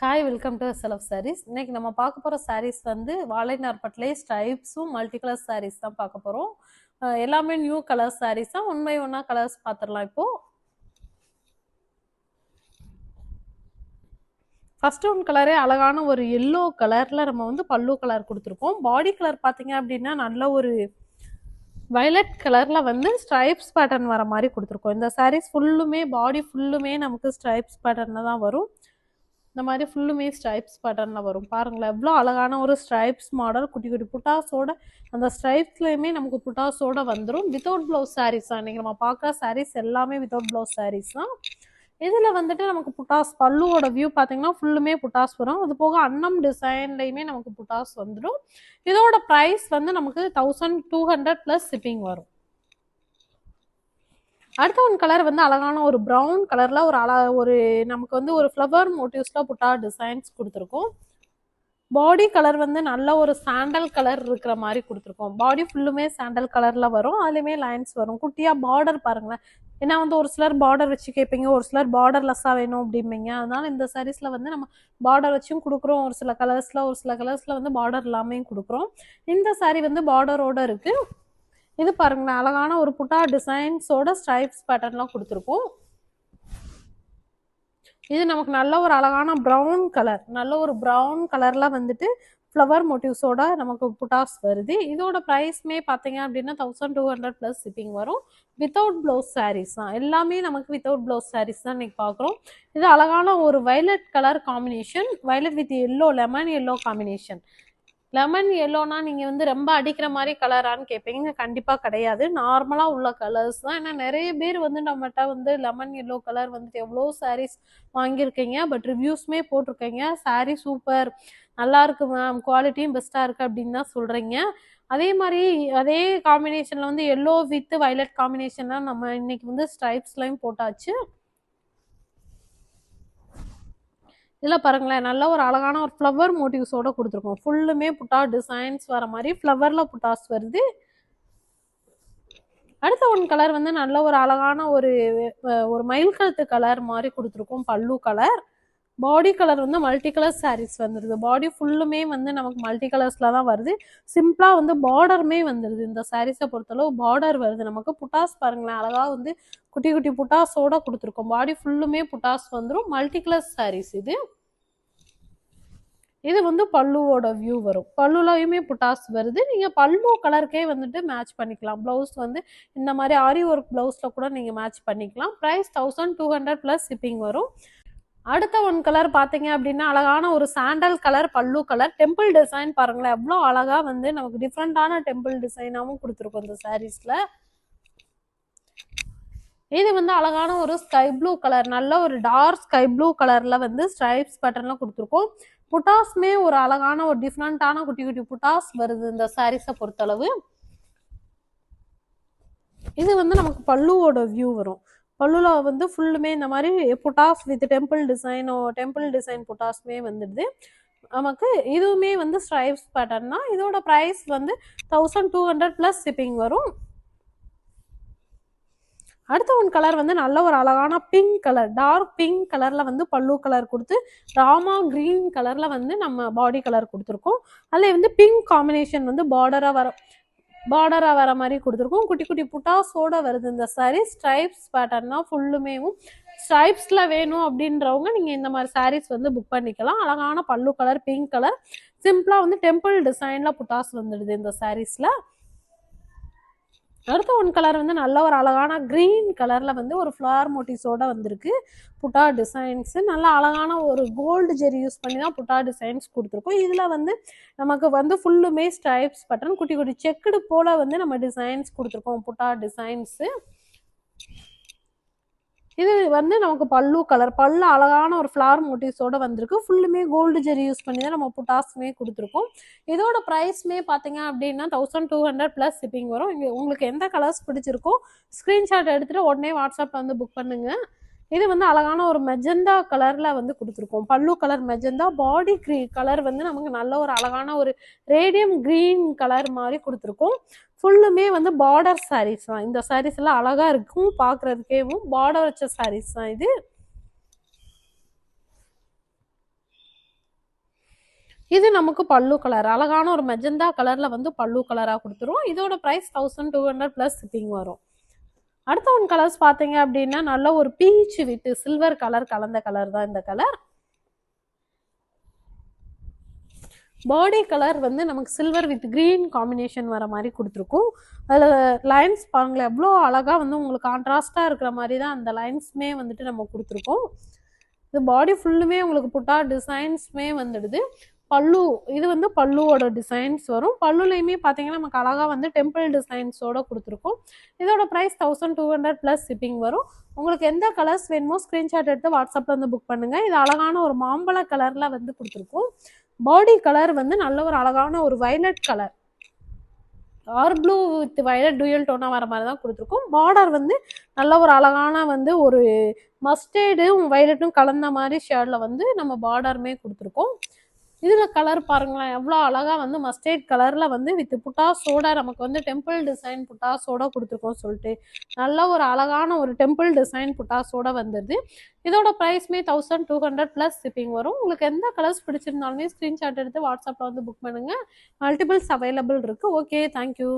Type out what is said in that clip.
Hi welcome to self sarees. இன்னைக்கு நம்ம பார்க்க போகிற சாரீஸ் வந்து வாழை நார்பட்லேயே ஸ்ட்ரைப்ஸும் மல்டி கலர் சாரீஸ் தான் பார்க்க போகிறோம். எல்லாமே நியூ கலர் சாரீஸ் தான். ஒன் பை ஒன்னா கலர்ஸ் பார்த்துடலாம். இப்போது ஃபர்ஸ்ட் ஒன் கலரே அழகான ஒரு எல்லோ கலரில் நம்ம வந்து பல்லு கலர் கொடுத்துருக்கோம். பாடி கலர் பார்த்தீங்க அப்படின்னா நல்ல ஒரு வயலட் கலரில் வந்து ஸ்ட்ரைப்ஸ் பேட்டர்ன் வர மாதிரி கொடுத்துருக்கோம். இந்த சாரீஸ் ஃபுல்லுமே பாடி ஃபுல்லுமே நமக்கு ஸ்ட்ரைப்ஸ் பேட்டர்னில் தான் வரும். இந்த மாதிரி ஃபுல்லுமே ஸ்ட்ரைப்ஸ் பேட்டர்னில் வரும். பாருங்களேன் எவ்வளோ அழகான ஒரு ஸ்ட்ரைப்ஸ் மாடல், குட்டி குட்டி புட்டாஸோட அந்த ஸ்ட்ரைப்ஸ்லேயுமே நமக்கு புட்டாஸோட வந்துடும். வித்தவுட் ப்ளவுஸ் சாரீஸ் தான் இன்றைக்கி நம்ம பார்க்குற சாரீஸ் எல்லாமே வித்தவுட் ப்ளவுஸ் சாரீஸ் தான். இதில் வந்துட்டு நமக்கு புட்டாஸ் பல்லுவோட வியூ பார்த்தீங்கன்னா ஃபுல்லுமே புட்டாஸ் வரும். அது போக அன்னம் டிசைன்லையுமே நமக்கு புட்டாஸ் வந்துடும். இதோட ப்ரைஸ் வந்து நமக்கு 1200 ப்ளஸ் ஷிப்பிங் வரும். அடுத்த ஒன் கலர் வந்து அழகான ஒரு ப்ரௌன் கலர்ல ஒரு நமக்கு வந்து ஒரு ஃப்ளவர் மோட்டிவ்ஸ்ல புட்டா டிசைன்ஸ் கொடுத்துருக்கோம். பாடி கலர் வந்து நல்ல ஒரு சாண்டல் கலர் இருக்கிற மாதிரி கொடுத்துருக்கோம். பாடி ஃபுல்லுமே சாண்டல் கலர்ல வரும். அதுலயுமே லைன்ஸ் வரும். குட்டியா பார்டர் பாருங்களேன். ஏன்னா வந்து ஒரு சிலர் பார்டர் வச்சு கேட்பீங்க, ஒரு சிலர் பார்டர்லெஸ்ஸா வேணும் அப்படிம்பீங்க. அதனால இந்த சாரீஸ்ல வந்து நம்ம பார்டர் வச்சும் கொடுக்குறோம். ஒரு சில கலர்ஸ்ல வந்து பார்டர் இல்லாமையும் கொடுக்குறோம். இந்த சாரீ வந்து பார்டரோட இருக்கு. இது பாருங்களேன் அழகான ஒரு புட்டா டிசைன்ஸோட ஸ்ட்ரைப்ஸ் பேட்டர்ன்லாம் கொடுத்துருக்கோம். இது நமக்கு நல்ல ஒரு அழகான ப்ரௌன் கலர், நல்ல ஒரு ப்ரௌன் கலர்ல வந்துட்டு ஃப்ளவர் மோட்டிவ்ஸோட நமக்கு புட்டாஸ் வருது. இதோட ப்ரைஸ்மே பார்த்தீங்க அப்படின்னா 1200 ப்ளஸ் ஷிப்பிங் வரும். வித்தவுட் ப்ளவுஸ் சாரீஸ் தான் எல்லாமே நமக்கு வித்தவுட் ப்ளவுஸ் சாரீஸ் தான் இன்னைக்கு பார்க்குறோம். இது அழகான ஒரு violet colour combination, violet with yellow, lemon yellow combination. Lemon எல்லோனா நீங்கள் வந்து ரொம்ப அடிக்கிற மாதிரி கலரான்னு கேட்பீங்க. கண்டிப்பாக கிடையாது, நார்மலாக உள்ள கலர்ஸ் தான். ஏன்னா நிறைய பேர் வந்து நம்மகிட்ட வந்து லெமன் எல்லோ கலர் வந்துட்டு எவ்வளோ சாரீஸ் வாங்கியிருக்கீங்க, பட் ரிவ்யூஸ்மே போட்டிருக்கீங்க. சாரீ சூப்பர், நல்லா இருக்கு மேம், குவாலிட்டியும் பெஸ்ட்டாக இருக்குது அப்படின்னு தான் சொல்கிறீங்க. அதே மாதிரி அதே காம்பினேஷனில் வந்து எல்லோ வித் வயலட் காம்பினேஷன்லாம் நம்ம இன்னைக்கு வந்து ஸ்ட்ரைப்ஸ்லையும் போட்டாச்சு. இதில் பாருங்களேன் நல்ல ஒரு அழகான ஒரு ஃப்ளவர் மோட்டிவ்ஸோட கொடுத்துருக்கோம். ஃபுல்லுமே புட்டா டிசைன்ஸ் வர மாதிரி ஃப்ளவரில் புட்டாஸ் வருது. அடுத்த ஒன் கலர் வந்து நல்ல ஒரு அழகான ஒரு மயில் கழுத்து கலர் மாதிரி கொடுத்துருக்கோம். பல்லு கலர், பாடி கலர் வந்து மல்டி கலர் சாரீஸ் வந்துடுது. பாடி ஃபுல்லுமே வந்து நமக்கு மல்டி கலர்ஸில் தான் வருது. சிம்பிளாக வந்து பார்டருமே வந்துடுது. இந்த சாரீஸை பொறுத்தளவு பார்டர் வருது. நமக்கு புட்டாஸ் பாருங்களேன் அழகாக வந்து குட்டி குட்டி புட்டாஸோட கொடுத்துருக்கோம். பாடி ஃபுல்லுமே புட்டாஸ் வந்துடும். மல்டி கலர் சாரீஸ் இது. இது வந்து பல்லுவோட வியூ வரும். பல்லுலையுமே புட்டாஸ் வருது. நீங்கள் பல்லு கலருக்கே வந்துட்டு மேட்ச் பண்ணிக்கலாம். ப்ளவுஸ் வந்து இந்த மாதிரி ஆரி ஒர்க் ப்ளவுஸில் கூட நீங்கள் மேட்ச் பண்ணிக்கலாம். ப்ரைஸ் 1200 ப்ளஸ் ஷிப்பிங் வரும். அடுத்த ஒன் கலர் பார்த்தீங்க அப்படின்னா அழகான ஒரு சாண்டல் கலர் பல்லு கலர், டெம்பிள் டிசைன் பாருங்களேன் எவ்வளோ அழகாக வந்து நமக்கு டிஃப்ரெண்டான டெம்பிள் டிசைனாகவும் கொடுத்துருக்கோம் இந்த சாரீஸில். இது வந்து அழகான ஒரு ஸ்கை ப்ளூ கலர், நல்ல ஒரு டார்க் ஸ்கை ப்ளூ கலரில் வந்து ஸ்ட்ரைப்ஸ் பேட்டர்னில் கொடுத்துருக்கோம். புட்டாஸ்மே ஒரு அழகான ஒரு டிஃப்ரெண்டான குட்டி குட்டி புட்டாஸ் வருது இந்த சாரீஸை பொறுத்தளவு. இது வந்து நமக்கு பல்லுவோட வியூ வரும். பல்லுல வந்து ஃபுல்லுமே இந்த மாதிரி புட்டாஸ் வித் டெம்பிள் டிசைன் புட்டாஸ்மே வந்துடுது நமக்கு. இதுவுமே வந்து ஸ்ட்ரைப்ஸ் பேட்டர்ன் தான். இதோட ப்ரைஸ் வந்து 1200 ப்ளஸ் ஷிப்பிங் வரும். அடுத்த ஒன் கலர் வந்து நல்ல ஒரு அழகான பிங்க் கலர், டார்க் பிங்க் கலர்ல வந்து பல்லு கலர் கொடுத்து ராமா கிரீன் கலர்ல வந்து நம்ம பாடி கலர் கொடுத்துருக்கோம். அதில் வந்து பிங்க் காம்பினேஷன் வந்து பார்டரா வர மாதிரி கொடுத்துருக்கோம். குட்டி குட்டி புட்டாஸோட வருது இந்த சாரீ. ஸ்ட்ரைப்ஸ் பேட்டர்னா ஃபுல்லுமேவும் ஸ்ட்ரைப்ஸ்ல வேணும் அப்படின்றவங்க நீங்க இந்த மாதிரி சாரீஸ் வந்து புக் பண்ணிக்கலாம். அழகான பல்லு கலர் பிங்க் கலர், சிம்பிளா வந்து டெம்பிள் டிசைன்ல புட்டாஸ் வந்துடுது இந்த சாரீஸ்ல. அடுத்த ஒன் கலர் வந்து நல்ல ஒரு அழகான கிரீன் கலர்ல வந்து ஒரு ஃப்ளவர் மோட்டிவ்ஸோட வந்திருக்கு. புட்டா டிசைன்ஸ் நல்லா அழகான ஒரு கோல்டு ஜெரி யூஸ் பண்ணி தான் புட்டா டிசைன்ஸ் கொடுத்துருக்கோம். இதுல வந்து நமக்கு வந்து ஃபுல்லுமே ஸ்ட்ரைப்ஸ் பட்டன் குட்டி குட்டி செக்குடு போல வந்து நம்ம டிசைன்ஸ் கொடுத்துருக்கோம் புட்டா டிசைன்ஸு. இது வந்து நமக்கு பல்லு கலர், பல்லு அழகான ஒரு ஃப்ளவர் மோட்டிவ்ஸோட வந்திருக்கு. ஃபுல்லுமே கோல்டு ஜெரி யூஸ் பண்ணி தான் நம்ம புட்டாஸ்மே கொடுத்துருக்கோம். இதோட ப்ரைஸ்மே பார்த்தீங்க அப்படின்னா 1200 ப்ளஸ் ஷிப்பிங் வரும். உங்களுக்கு எந்த கலர்ஸ் பிடிச்சிருக்கோ ஸ்க்ரீன்ஷாட் எடுத்துகிட்டு உடனே வாட்ஸ்அப்பில் வந்து புக் பண்ணுங்கள். இது வந்து அழகான ஒரு மெஜந்தா கலர்ல வந்து கொடுத்துருக்கோம். பல்லு கலர் மெஜந்தா, பாடி கலர் வந்து நமக்கு நல்ல ஒரு அழகான ஒரு ரேடியம் கிரீன் கலர் மாதிரி கொடுத்துருக்கோம். ஃபுல்லுமே வந்து பார்டர் சாரீஸ் தான். இந்த சாரீஸ் எல்லாம் அழகா இருக்கும் பார்க்கறதுக்கேவும். பார்டர் வச்ச சாரீஸ் தான் இது. இது நமக்கு பல்லு கலர், அழகான ஒரு மெஜந்தா கலர்ல வந்து பல்லு கலரா கொடுத்துரும். இதோட பிரைஸ் 1200 பிளஸ் ஷிப்பிங் வரும். அடுத்த ஒன் கலர்ஸ் பாத்தீங்க அப்படின்னா நல்ல ஒரு பீச் வித் சில்வர் கலர் கலந்த கலர் தான் இந்த கலர். பாடி கலர் வந்து நமக்கு சில்வர் வித் கிரீன் காம்பினேஷன் வர மாதிரி கொடுத்துருக்கும். அதில் லைன்ஸ் பாருங்களேன் எவ்வளோ அழகாக வந்து உங்களுக்கு கான்ட்ராஸ்டாக இருக்கிற மாதிரி தான் அந்த லைன்ஸுமே வந்துட்டு நம்ம கொடுத்துருக்கோம். இது பாடி ஃபுல்லுமே உங்களுக்கு புட்டா டிசைன்ஸுமே வந்துடுது. பல்லு இது வந்து பல்லுவோட டிசைன்ஸ் வரும். பல்லுலையுமே பார்த்தீங்கன்னா நமக்கு அழகாக வந்து டெம்பிள் டிசைன்ஸோட கொடுத்துருக்கோம். இதோட ப்ரைஸ் 1200 ப்ளஸ் ஷிப்பிங் வரும். உங்களுக்கு எந்த கலர்ஸ் வேணுமோ ஸ்க்ரீன்ஷாட் எடுத்து வாட்ஸ்அப்பில் வந்து புக் பண்ணுங்கள். இது அழகான ஒரு மாம்பழ கலரில் வந்து கொடுத்துருக்கோம். பாடி கலர் வந்து நல்ல ஒரு அழகான ஒரு violet colour, or blue with violet dual டோனா வர மாதிரி தான் கொடுத்துருக்கோம். பார்டர் வந்து நல்ல ஒரு அழகான வந்து ஒரு மஸ்டர்டும் வயலட்டும் கலந்த மாதிரி ஷேடில் வந்து நம்ம பார்டருமே கொடுத்துருக்கோம். இதில் கலர் பாருங்களேன் எவ்வளோ அழகாக வந்து மஸ்டர்ட் கலரில் வந்து வித் புட்டாஸோட நமக்கு வந்து டெம்பிள் டிசைன் புட்டாஸோட கொடுத்துருக்கோம் சொல்லிட்டு நல்ல ஒரு அழகான ஒரு டெம்பிள் டிசைன் புட்டாஸோட வந்துடுது. இதோட ப்ரைஸ்மே 1200 ப்ளஸ் ஷிப்பிங் வரும். உங்களுக்கு எந்த கலர்ஸ் பிடிச்சிருந்தாலுமே ஸ்க்ரீன்ஷாட் எடுத்து வாட்ஸ்அப்பில் வந்து புக் பண்ணுங்கள். மல்டிபிள்ஸ் அவைலபிள் இருக்குது. Okay, thank you.